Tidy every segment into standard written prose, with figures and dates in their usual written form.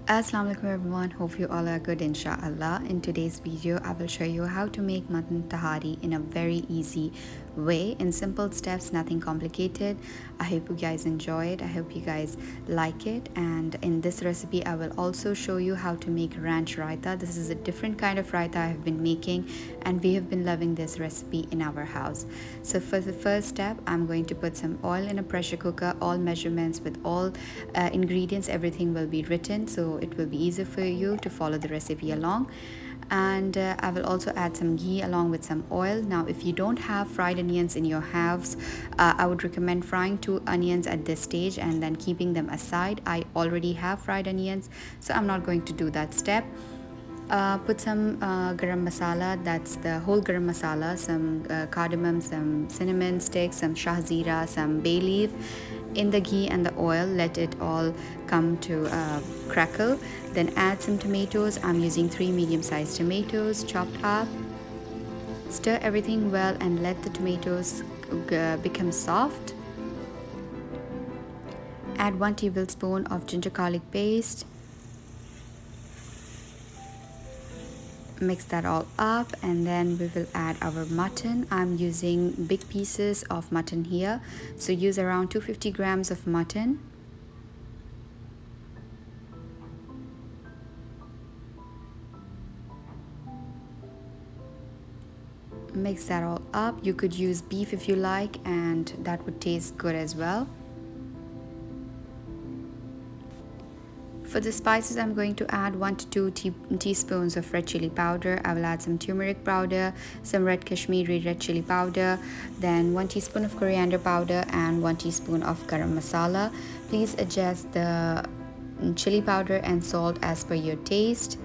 Assalamu alaikum everyone, hope you all are good inshallah. In today's video I will show you how to make mutton tahari in a very easy way, in simple steps, nothing complicated. I hope you guys enjoy it, I hope you guys like it. And in this recipe I will also show you how to make ranch raita. This is a different kind of raita I have been making and we have been loving this recipe in our house. So for the first step I'm going to put some oil in a pressure cooker. All measurements with all ingredients, everything will be written, so it will be easier for you to follow the recipe along. And I will also add some ghee along with some oil. Now if you don't have fried onions in your house, I would recommend frying 2 onions at this stage and then keeping them aside. I already have fried onions, so I'm not going to do that step. Put some garam masala, that's the whole garam masala, some cardamom, some cinnamon sticks, some shahzira, some bay leaf in the ghee and the oil. Let it all come to crackle. Then add some tomatoes. I'm using 3 medium-sized tomatoes chopped up. Stir everything well and let the tomatoes become soft. Add 1 tablespoon of ginger garlic paste. Mix that all up and then we will add our mutton. I'm using big pieces of mutton here, so use around 250 grams of mutton. Mix that all up. You could use beef if you like, and that would taste good as well. For the spices, I'm going to add 1 to 2 teaspoons of red chili powder. I will add some turmeric powder, some red Kashmiri red chili powder, then 1 teaspoon of coriander powder and 1 teaspoon of garam masala. Please adjust the chili powder and salt as per your taste.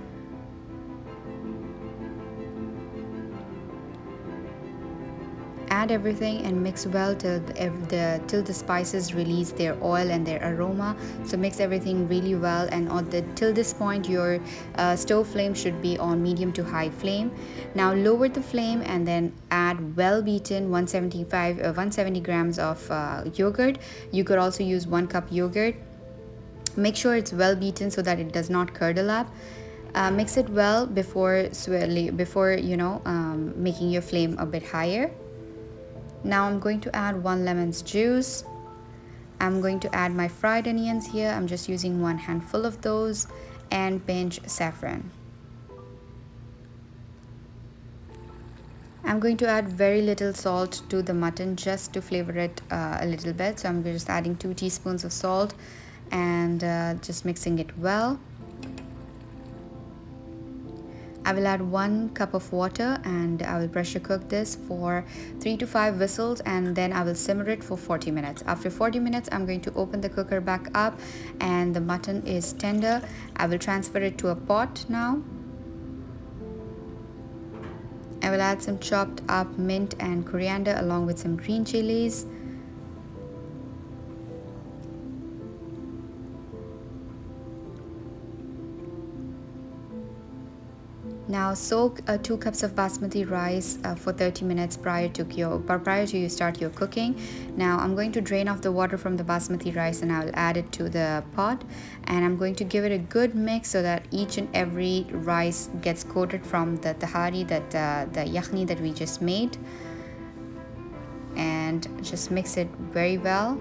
Add everything and mix well till the spices release their oil and their aroma. So mix everything really well, and till this point your stove flame should be on medium to high flame. Now lower the flame and then add well beaten 170 grams of yogurt. You could also use 1 cup yogurt. Make sure it's well beaten so that it does not curdle up. Mix it well before making your flame a bit higher. Now I'm going to add 1 lemon's juice. I'm going to add my fried onions here. I'm just using 1 handful of those, and pinch saffron. I'm going to add very little salt to the mutton just to flavor it a little bit. So I'm just adding 2 teaspoons of salt and just mixing it well. I will add 1 cup of water and I will pressure cook this for 3 to 5 whistles, and then I will simmer it for 40 minutes. After 40 minutes, I'm going to open the cooker back up and the mutton is tender. I will transfer it to a pot now. I will add some chopped up mint and coriander along with some green chilies. Now soak 2 cups of basmati rice for 30 minutes prior to you start your cooking. Now I'm going to drain off the water from the basmati rice and I will add it to the pot, and I'm going to give it a good mix so that each and every rice gets coated from the tahari, the yakhni that we just made, and just mix it very well.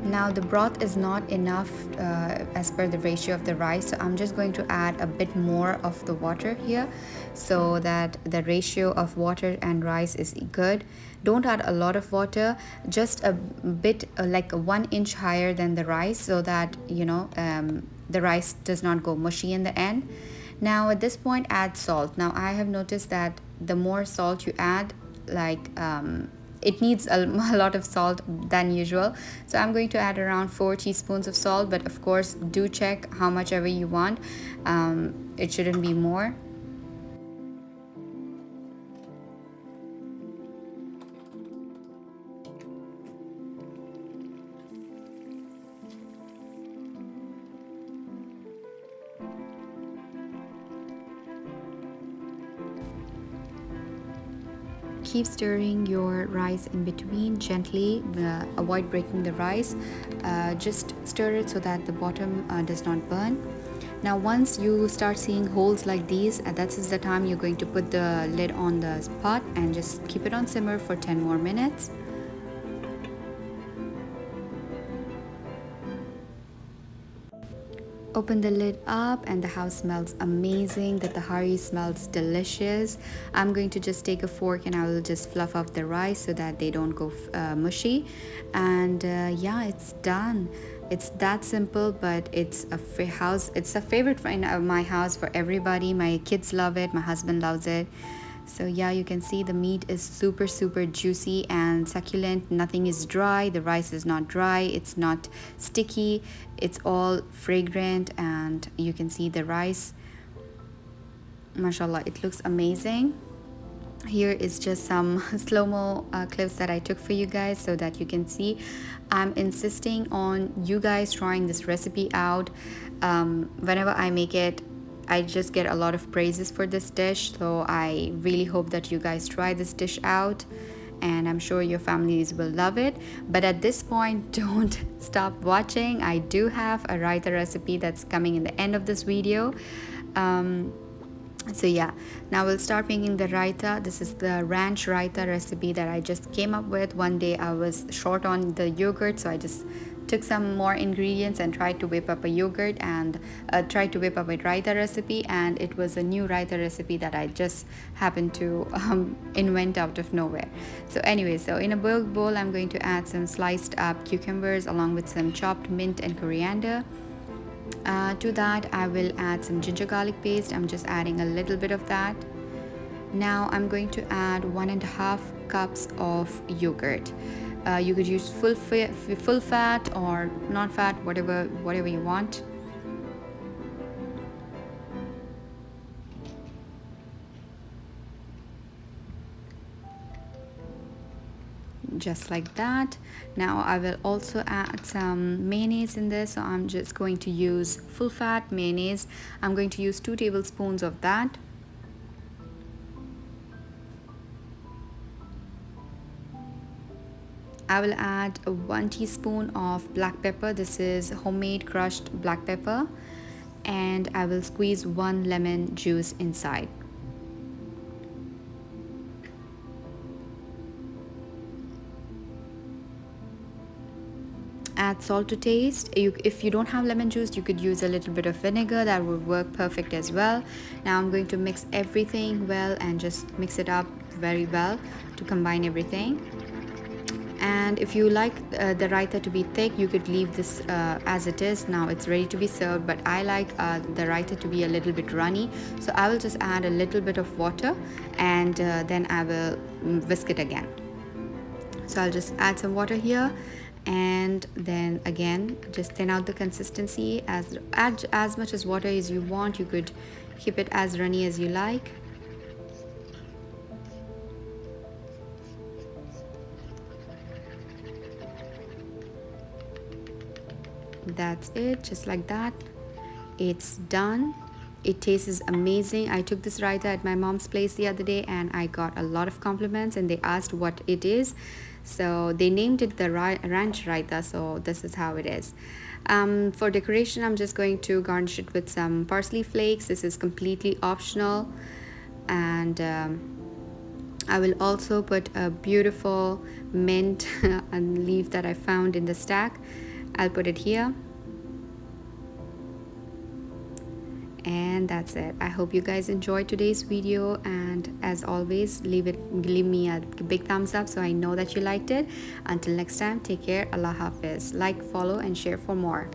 Now the broth is not enough as per the ratio of the rice, so I'm just going to add a bit more of the water here so that the ratio of water and rice is good. Don't add a lot of water, just a bit like 1 inch higher than the rice, so that the rice does not go mushy in the end. Now at this point add salt. Now I have noticed that the more salt you add, it needs a lot of salt than usual, so I'm going to add around 4 teaspoons of salt, but of course do check how much ever you want. It shouldn't be more. Keep stirring your rice in between gently, avoid breaking the rice. Just stir it so that the bottom does not burn. Now once you start seeing holes like these, that is the time you're going to put the lid on the pot and just keep it on simmer for 10 more minutes. Open the lid up and the house smells amazing. The tahari smells delicious. I'm going to just take a fork and I will just fluff up the rice so that they don't go mushy. And yeah, it's done. It's that simple, but it's a favorite in my house for everybody. My kids love it, my husband loves it. So yeah, you can see the meat is super juicy and succulent. Nothing is dry, the rice is not dry, it's not sticky, it's all fragrant, and you can see the rice, mashallah, it looks amazing. Here is just some slow-mo clips that I took for you guys so that you can see. I'm insisting on you guys trying this recipe out. Whenever I make it, I just get a lot of praises for this dish, so I really hope that you guys try this dish out, and I'm sure your families will love it. But at this point, don't stop watching. I do have a raita recipe that's coming in the end of this video. So yeah, now we'll start making the raita. This is the ranch raita recipe that I just came up with. One day I was short on the yogurt, so I just took some more ingredients and tried to whip up a yogurt and tried to whip up a raita recipe, and it was a new raita recipe that I just happened to invent out of nowhere. So anyway, so in a bowl I'm going to add some sliced up cucumbers along with some chopped mint and coriander. To that I will add some ginger garlic paste. I'm just adding a little bit of that. Now I'm going to add 1.5 cups of yogurt. You could use full fat or not fat, whatever you want. Just like that. Now I will also add some mayonnaise in this, so I'm just going to use full fat mayonnaise. I'm going to use 2 tablespoons of that. I will add 1 teaspoon of black pepper. This is homemade crushed black pepper, and I will squeeze 1 lemon juice inside. Add salt to taste. If you don't have lemon juice, you could use a little bit of vinegar. That would work perfect as well. Now I'm going to mix everything well and just mix it up very well to combine everything. And if you like the raita to be thick, you could leave this as it is. Now it's ready to be served, but I like the raita to be a little bit runny, so I will just add a little bit of water and then I will whisk it again. So I'll just add some water here, and then again just thin out the consistency. Add as much as water as you want. You could keep it as runny as you like. That's it, just like that. It's done. It tastes amazing. I took this raita at my mom's place the other day and I got a lot of compliments, and they asked what it is, so they named it the ranch raita. So this is how it is. For decoration, I'm just going to garnish it with some parsley flakes. This is completely optional, and I will also put a beautiful mint and leaf that I found in the stack. I'll put it here, and that's it. I hope you guys enjoyed today's video, and as always, leave me a big thumbs up so I know that you liked it. Until next time, take care. Allah Hafiz. Like, follow and share for more.